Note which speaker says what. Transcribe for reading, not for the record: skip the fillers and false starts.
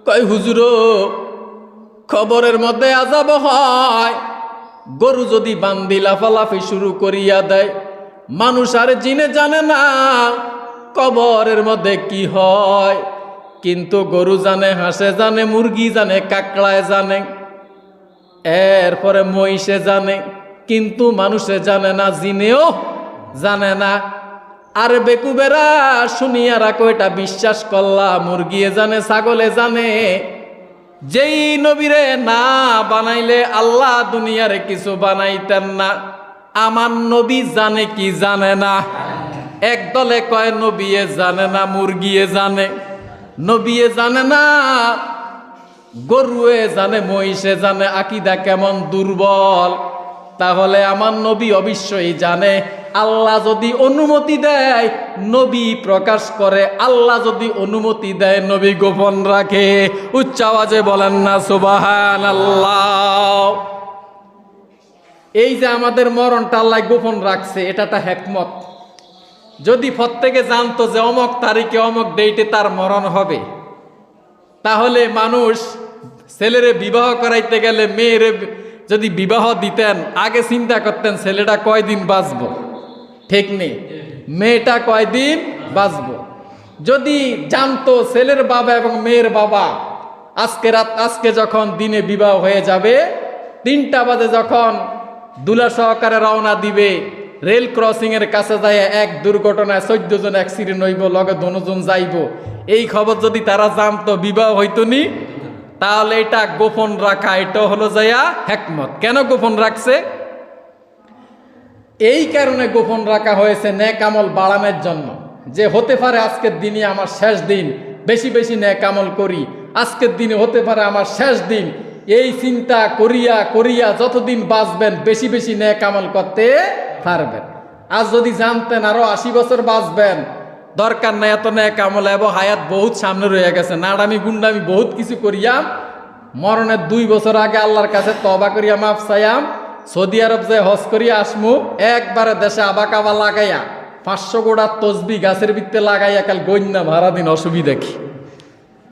Speaker 1: কয় হুজুর, খবরের মধ্যে আযাব হয়, গরু যদি বান্দি লাফালাফি শুরু করিয়া দেয়, মানুষ আর জিনে জানে না কবরের মধ্যে কি হয়, কিন্তু গরু জানে, হাঁসে জানে, মুরগি জানে, কাকড়ায় জানে, এরপরে মহিষে জানে, কিন্তু মানুষে জানে না, জিনেও জানে না। আর বেকুবেরা শুনিয়া রাখো, এটা বিশ্বাস করলা, মুরগিয়ে জানে, ছাগলে জানে। যেই নবীরে না বানাইলে আল্লাহ দুনিয়ারে কিছু বানাইতেন না। আমার নবী জানে কি জানে না? একদলে কয় নবীয়ে জানে না, মুরগিয়ে জানে। নবীয়ে জানে না, গরুয়ে জানে, মহিষে জানে। আকীদা কেমন দুর্বল! তাহলে আমার নবী অবশ্যই জানে। আল্লাহ যদি অনুমতি দেয় নবী প্রকাশ করে, আল্লাহ যদি অনুমতি দেয় নবী গোপন রাখে। উচ্চ আওয়াজে বলেন না সুবহানাল্লাহ। এই যে আমাদের মরণটা আল্লাহ গোপন রাখছে, এটা একটা হিকমত। যদি প্রত্যেকে জানতো যে অমক তারিখে অমক ডেটে তার মরণ হবে, তাহলে মানুষ ছেলেরে বিবাহ করাইতে গেলে মেয়েরে যদি বিবাহ দিতেন, আগে চিন্তা করতেন ছেলেটা কয়দিন বাঁচব, ঠিক নেই, মেয়েটা কয়দিন বাঁচব। যদি জানতো ছেলের বাবা এবং মেয়ের বাবা আজকে যখন দিনে বিবাহ হয়ে যাবে, 3টা বাজে যখন দুলা সহকারে রওনা দিবে, রেল ক্রসিং এর কাছে যায় এক দুর্ঘটনায় 14 জন অ্যাক্সিডেন্ট হইব, লগে 2 জন যাইব, এই খবর যদি তারা জানতো, বিবাহ হইতো নি। তাহলে এটা গোপন রাখা, এটা হলো যাইয়া হিকমত। কেন গোপন রাখছে? এই কারণে গোপন রাখা হয়েছে নেক আমল বাড়ানোর জন্য, যে হতে পারে আজকের দিনে আমার শেষ দিন, বেশি বেশি নেক আমল করি, আজকের দিনে হতে পারে আমার শেষ দিন। এই চিন্তা করিয়া করিয়া যতদিন বাঁচবেন বেশি বেশি নেক আমল করতে পারবেন। আজ যদি জানতেন আরো 80 বছর বাঁচবেন, দরকার নাই এত নেক আমল, এবং হায়াত বহুত সামনে রয়ে গেছে, নাড়ামি গুন্ডামি বহুত কিছু করিয়াম, মরণের 2 বছর আগে আল্লাহর কাছে তওবা করিয়া মাফ চাইয়াম, সৌদি আরব যে হজ করিয়া আসমু, একবারে দেশে আবাকাবা লাগাইয়া 500 গোড়া তসবি গাছের ভিত্তে লাগাইয়া কাল গন্যা ভাড়া দিন অসুবিধা কি?